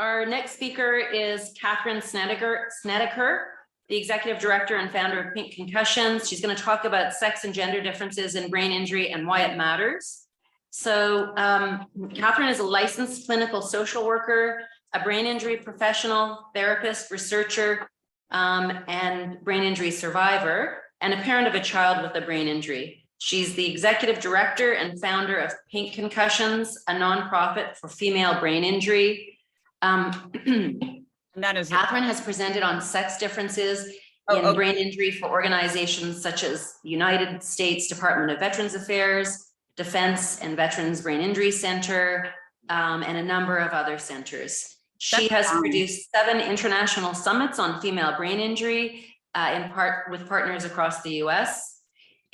Our next speaker is Katherine Snedaker, the Executive Director and founder of Pink Concussions. She's going to talk about sex and gender differences in brain injury and why it matters. So Katherine is a licensed clinical social worker, a brain injury professional, therapist, researcher, and brain injury survivor, and a parent of a child with a brain injury. She's the Executive Director and founder of Pink Concussions, a nonprofit for female brain injury. Katherine has presented on sex differences in brain injury for organizations such as United States Department of Veterans Affairs, Defense and Veterans Brain Injury Center, and a number of other centers. She has produced 7 international summits on female brain injury, in part with partners across the US.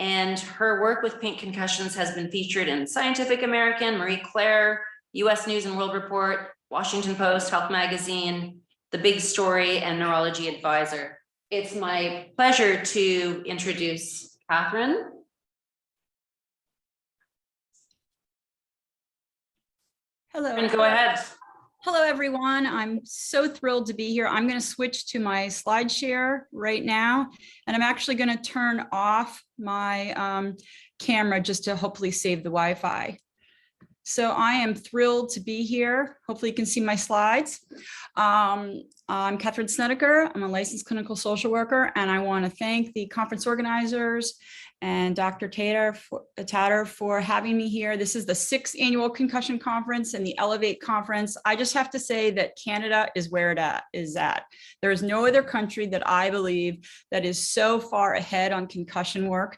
And her work with Pink Concussions has been featured in Scientific American, Marie Claire, US News and World Report, Washington Post, Health Magazine, The Big Story, and Neurology Advisor. It's my pleasure to introduce Katherine. Hello. And go ahead. Hello, everyone. I'm so thrilled to be here. I'm going to switch to my slide share right now, and I'm actually going to turn off my camera just to hopefully save the Wi-Fi. So I am thrilled to be here. Hopefully you can see my slides. I'm Katherine Snedaker. I'm a licensed clinical social worker, and I want to thank the conference organizers and Dr. Tatter for having me here. This is the 6th annual concussion conference and the Elevate conference. I just have to say that Canada is where it is at. There is no other country that I believe that is so far ahead on concussion work.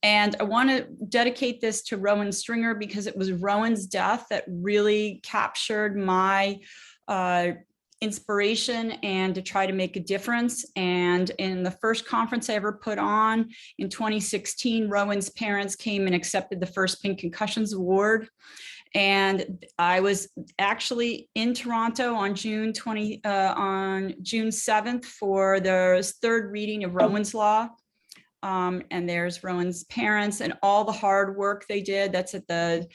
And I want to dedicate this to Rowan Stringer because it was Rowan's death that really captured my inspiration and to try to make a difference. And in the first conference I ever put on in 2016, Rowan's parents came and accepted the first Pink Concussions Award. And I was actually in Toronto on June 7th for the 3rd reading of Rowan's Law. And there's Rowan's parents and all the hard work they did. That's at the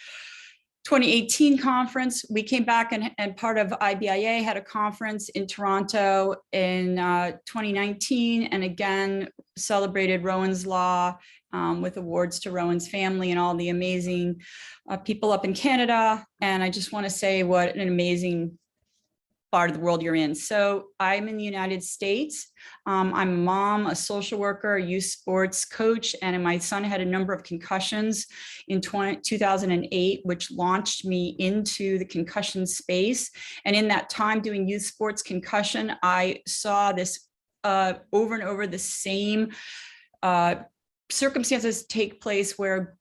2018 conference. We came back and part of IBIA had a conference in Toronto in 2019, and again celebrated Rowan's Law with awards to Rowan's family and all the amazing people up in Canada. And I just want to say what an amazing part of the world you're in. So I'm in the United States. I'm a mom, a social worker, a youth sports coach, and my son had a number of concussions in 2008, which launched me into the concussion space. And in that time doing youth sports concussion, I saw this over and over the same circumstances take place where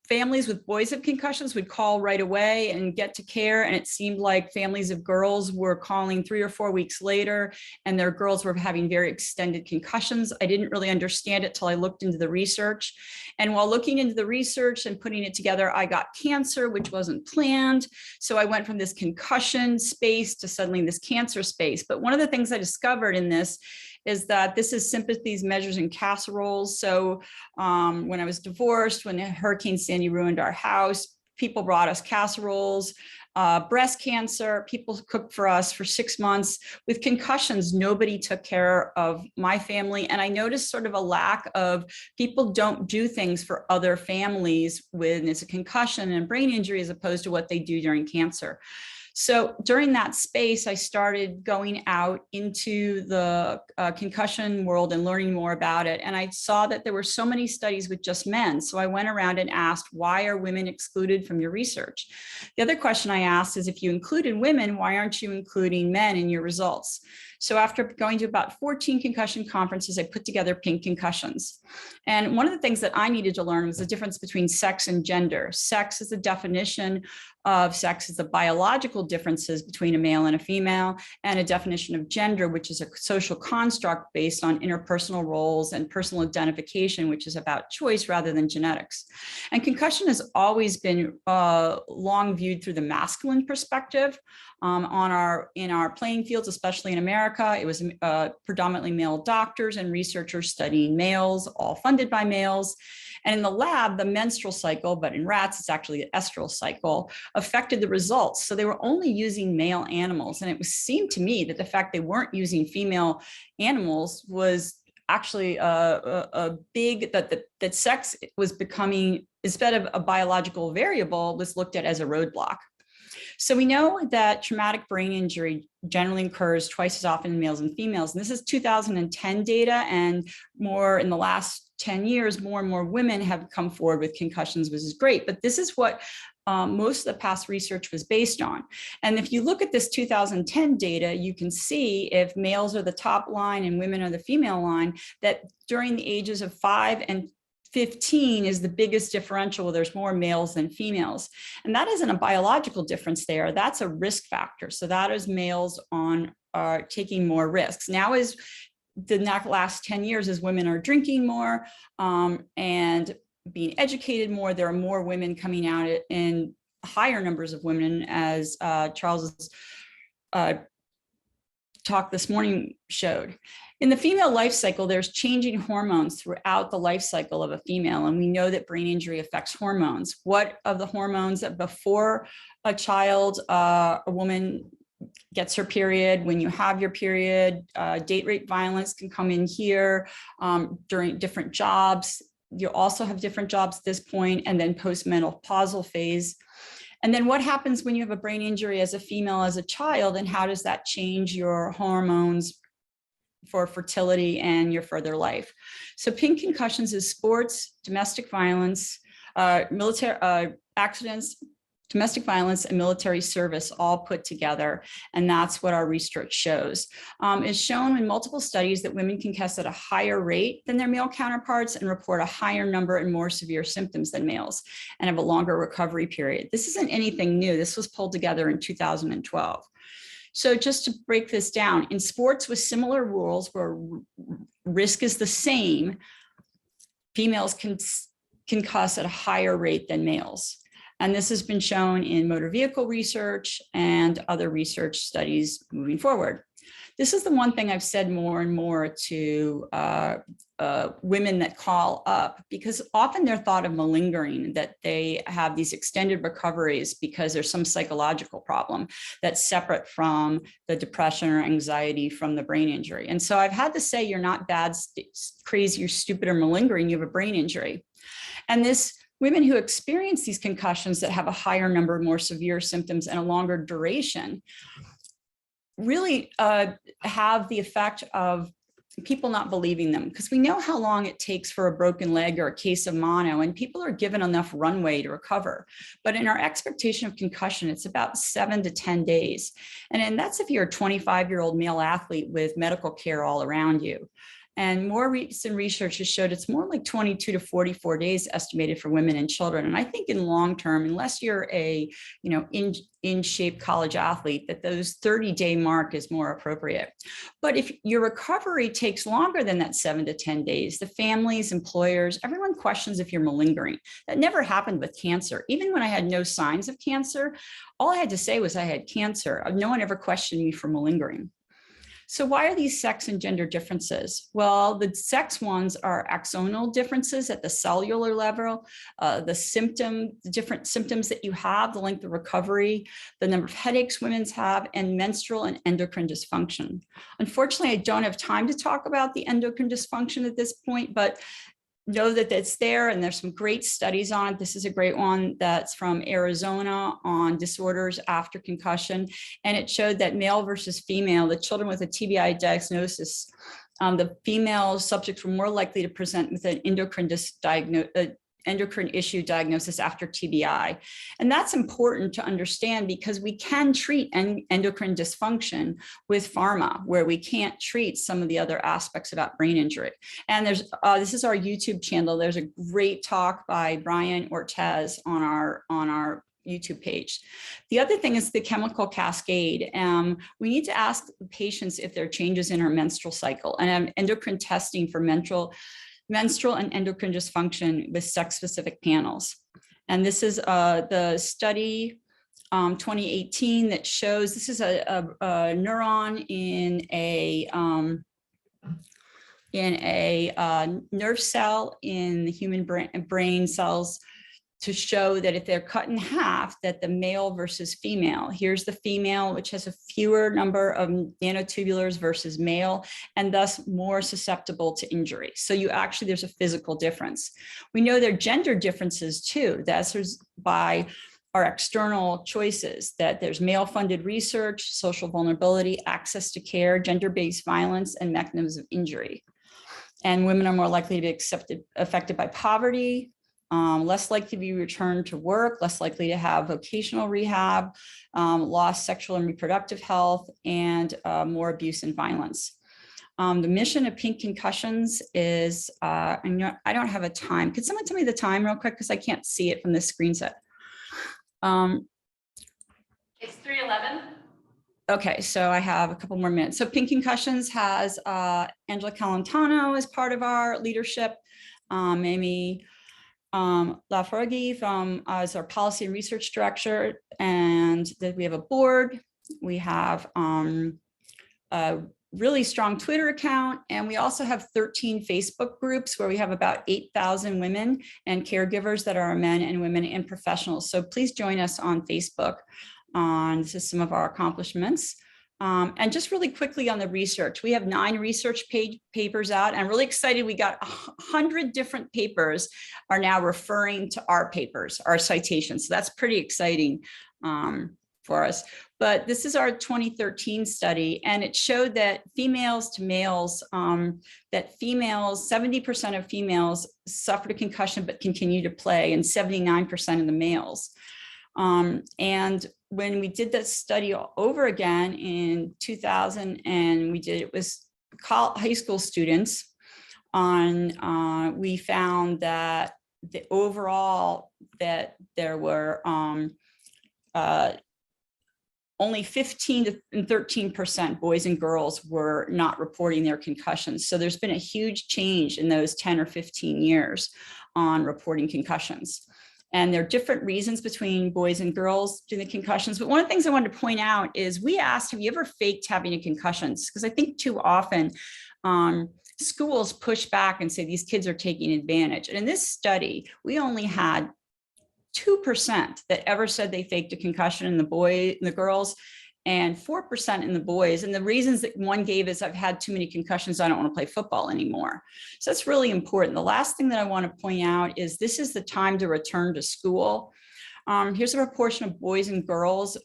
families with boys with concussions would call right away and get to care. And it seemed like families of girls were calling 3 or 4 weeks later, and their girls were having very extended concussions. I didn't really understand it till I looked into the research. And while looking into the research and putting it together, I got cancer, which wasn't planned. So I went from this concussion space to suddenly this cancer space. But one of the things I discovered in this is that this is sympathies, measures, and casseroles. So when I was divorced, when Hurricane Sandy ruined our house, people brought us casseroles. Breast cancer, people cooked for us for 6 months. With concussions, nobody took care of my family. And I noticed sort of a lack of people don't do things for other families when it's a concussion and brain injury as opposed to what they do during cancer. So during that space, I started going out into the concussion world and learning more about it. And I saw that there were so many studies with just men. So I went around and asked, why are women excluded from your research? The other question I asked is, if you included women, why aren't you including men in your results? So after going to about 14 concussion conferences, I put together Pink Concussions. And one of the things that I needed to learn was the difference between sex and gender. Sex is the definition of sex is the biological differences between a male and a female, and a definition of gender, which is a social construct based on interpersonal roles and personal identification, which is about choice rather than genetics. And concussion has always been long viewed through the masculine perspective. in our playing fields, especially in America. It was predominantly male doctors and researchers studying males, all funded by males. And in the lab, the menstrual cycle, but in rats, it's actually the estrous cycle, affected the results. So they were only using male animals. And it seemed to me that the fact they weren't using female animals was actually a big, that sex was becoming, instead of a biological variable, was looked at as a roadblock. So we know that traumatic brain injury generally occurs twice as often in males and females. And this is 2010 data, and more in the last 10 years, more and more women have come forward with concussions, which is great. But this is what most of the past research was based on. And if you look at this 2010 data, you can see if males are the top line and women are the female line, that during the ages of 5 and 15 is the biggest differential where there's more males than females. And that isn't a biological difference there. That's a risk factor. So that is males are taking more risks. Now is the last 10 years as women are drinking more and being educated more, there are more women coming out in higher numbers of women, as Charles's talk this morning showed. In the female life cycle, there's changing hormones throughout the life cycle of a female, and we know that brain injury affects hormones. What of the hormones that before a child, a woman gets her period, when you have your period, date rape violence can come in here during different jobs. You also have different jobs at this point, and then postmenopausal phase. And then what happens when you have a brain injury as a female, as a child, and how does that change your hormones for fertility and your further life? So pink concussions is sports, domestic violence, military accidents, domestic violence, and military service all put together. And that's what our research shows. It's shown in multiple studies that women concuss at a higher rate than their male counterparts and report a higher number and more severe symptoms than males and have a longer recovery period. This isn't anything new. This was pulled together in 2012. So just to break this down, in sports with similar rules where risk is the same, females can concuss at a higher rate than males. And this has been shown in motor vehicle research and other research studies moving forward. This is the one thing I've said more and more to women that call up, because often they're thought of malingering, that they have these extended recoveries because there's some psychological problem that's separate from the depression or anxiety from the brain injury. And so I've had to say, you're not bad, crazy, or stupid, or malingering, you have a brain injury. And women who experience these concussions that have a higher number of more severe symptoms and a longer duration really have the effect of people not believing them, because we know how long it takes for a broken leg or a case of mono, and people are given enough runway to recover. But in our expectation of concussion, it's about 7 to 10 days. And that's if you're a 25-year-old male athlete with medical care all around you. And more recent research has showed it's more like 22 to 44 days estimated for women and children. And I think in long term, unless you're a in shape college athlete, that those 30-day mark is more appropriate. But if your recovery takes longer than that 7 to 10 days, the families, employers, everyone questions if you're malingering. That never happened with cancer. Even when I had no signs of cancer, all I had to say was I had cancer. No one ever questioned me for malingering. So why are these sex and gender differences? Well, the sex ones are axonal differences at the cellular level, the different symptoms that you have, the length of recovery, the number of headaches women have, and menstrual and endocrine dysfunction. Unfortunately, I don't have time to talk about the endocrine dysfunction at this point, but know that it's there, and there's some great studies on it. This is a great one that's from Arizona on disorders after concussion, and it showed that male versus female, the children with a TBI diagnosis, the female subjects were more likely to present with an endocrine issue diagnosis after TBI. And that's important to understand, because we can treat endocrine dysfunction with pharma, where we can't treat some of the other aspects about brain injury. And there's this is our YouTube channel. There's a great talk by Brian Ortez on our YouTube page. The other thing is the chemical cascade. We need to ask patients if there are changes in our menstrual cycle, and endocrine testing for menstrual and endocrine dysfunction with sex-specific panels. And this is the study 2018 that shows this is a neuron in a nerve cell in the human brain cells, to show that if they're cut in half, that the male versus female, here's the female, which has a fewer number of nanotubulars versus male, and thus more susceptible to injury. So there's a physical difference. We know there are gender differences too. That's by our external choices, that there's male-funded research, social vulnerability, access to care, gender-based violence, and mechanisms of injury. And women are more likely to be affected by poverty, less likely to be returned to work, less likely to have vocational rehab, lost sexual and reproductive health, and more abuse and violence. The mission of Pink Concussions is, I don't have a time. Could someone tell me the time real quick? Because I can't see it from this screen set. It's 3:11. Okay, so I have a couple more minutes. So Pink Concussions has Angela Calentano as part of our leadership, Amy Laforgue as our policy and research director, and that we have a board. We have a really strong Twitter account, and we also have 13 Facebook groups where we have about 8,000 women and caregivers that are men and women and professionals. So please join us on Facebook. This is some of our accomplishments. And just really quickly on the research, we have 9 research papers out. I'm really excited. We got 100 different papers are now referring to our papers, our citations. So that's pretty exciting for us. But this is our 2013 study, and it showed that females to males, that 70% of females suffered a concussion but continue to play, and 79% of the males. And when we did that study over again in 2000, and it was high school students, we found that the overall that there were only 15 and 13% boys and girls were not reporting their concussions. So there's been a huge change in those 10 or 15 years on reporting concussions. And there are different reasons between boys and girls doing the concussions. But one of the things I wanted to point out is we asked, have you ever faked having a concussion? Because I think too often schools push back and say these kids are taking advantage. And in this study, we only had 2% that ever said they faked a concussion in the girls, and 4% in the boys. And the reasons that one gave is, I've had too many concussions, I don't want to play football anymore. So that's really important. The last thing that I want to point out is this is the time to return to school. Here's a proportion of boys and girls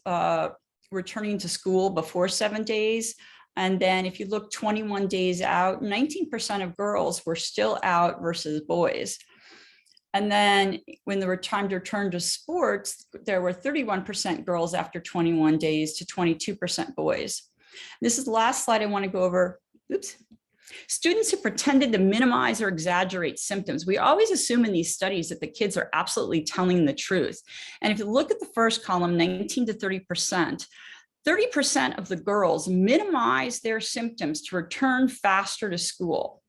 returning to school before 7 days. And then if you look 21 days out, 19% of girls were still out versus boys. And then when there were time to return to sports, there were 31% girls after 21 days to 22% boys. This is the last slide I want to go over. Oops. Students who pretended to minimize or exaggerate symptoms. We always assume in these studies that the kids are absolutely telling the truth. And if you look at the first column, 19 to 30%, 30% of the girls minimized their symptoms to return faster to school.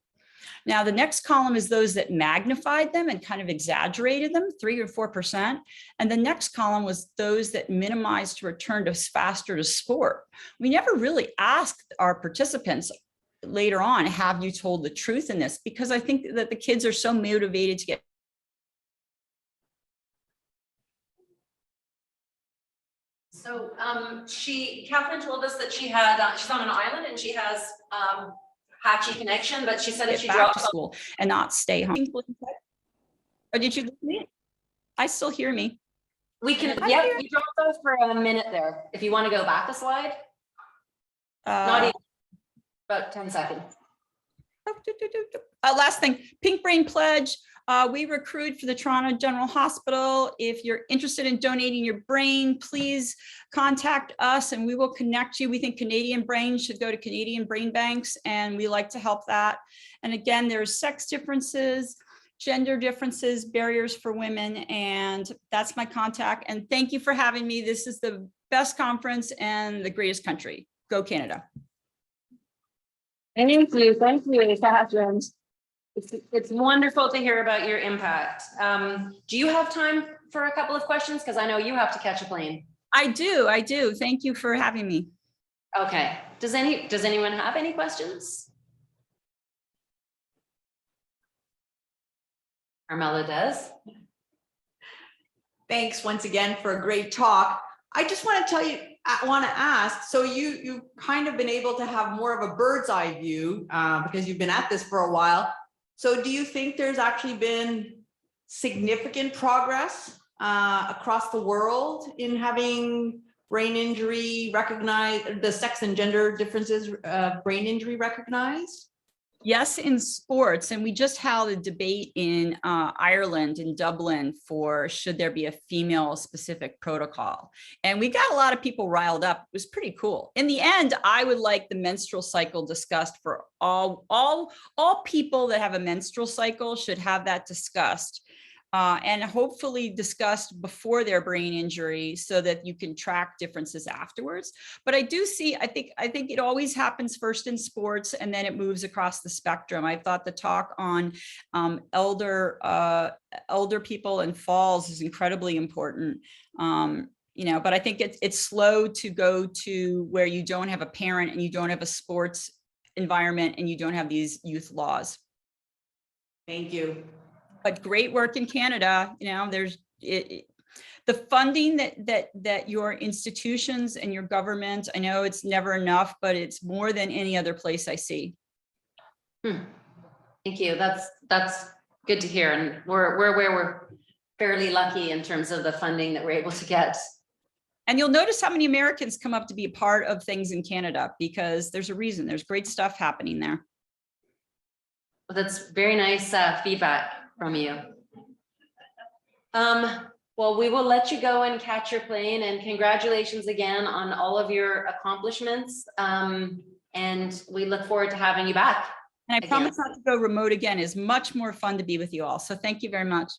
Now, the next column is those that magnified them and kind of exaggerated them, 3 or 4%. And the next column was those that minimized to return to faster to sport. We never really asked our participants later on, have you told the truth in this? Because I think that the kids are so motivated to get. So Katherine told us that she's on an island and she has patchy connection, but she said if she drops to school and not stay home. Or did you lose me? I still hear me. We can, yeah, you dropped off for a minute there. If you want to go back a slide. Not even, about 10 seconds. Last thing, Pink Brain Pledge. We recruit for the Toronto General Hospital. If you're interested in donating your brain, please contact us and we will connect you. We think Canadian brains should go to Canadian brain banks, and we like to help that. And again, there's sex differences, gender differences, barriers for women, and that's my contact. And thank you for having me. This is the best conference and the greatest country. Go Canada. Thank you, Katherine. It's wonderful to hear about your impact. Do you have time for a couple of questions? Because I know you have to catch a plane. I do. Thank you for having me. Okay, does anyone have any questions? Carmela does. Thanks once again for a great talk. I just want to tell you, I want to ask, so you've kind of been able to have more of a bird's eye view because you've been at this for a while. So do you think there's actually been significant progress across the world in having brain injury recognized, the sex and gender differences, brain injury recognized? Yes, in sports. And we just held a debate in Ireland, in Dublin, for should there be a female specific protocol. And we got a lot of people riled up. It was pretty cool. In the end, I would like the menstrual cycle discussed for all people that have a menstrual cycle should have that discussed. And hopefully discussed before their brain injury so that you can track differences afterwards. But I do see, I think it always happens first in sports and then it moves across the spectrum. I thought the talk on elder people and falls is incredibly important. You know, but I think it's slow to go to where you don't have a parent and you don't have a sports environment and you don't have these youth laws. Thank you. But great work in Canada. You know, there's the funding that your institutions and your government, I know it's never enough, but it's more than any other place I see. Thank you. That's good to hear. And we're fairly lucky in terms of the funding that we're able to get. And you'll notice how many Americans come up to be a part of things in Canada because there's a reason. There's great stuff happening there. Well, that's very nice feedback from you. Well, we will let you go and catch your plane, and congratulations again on all of your accomplishments. And we look forward to having you back. And I promise not to go remote again. It's much more fun to be with you all. So thank you very much.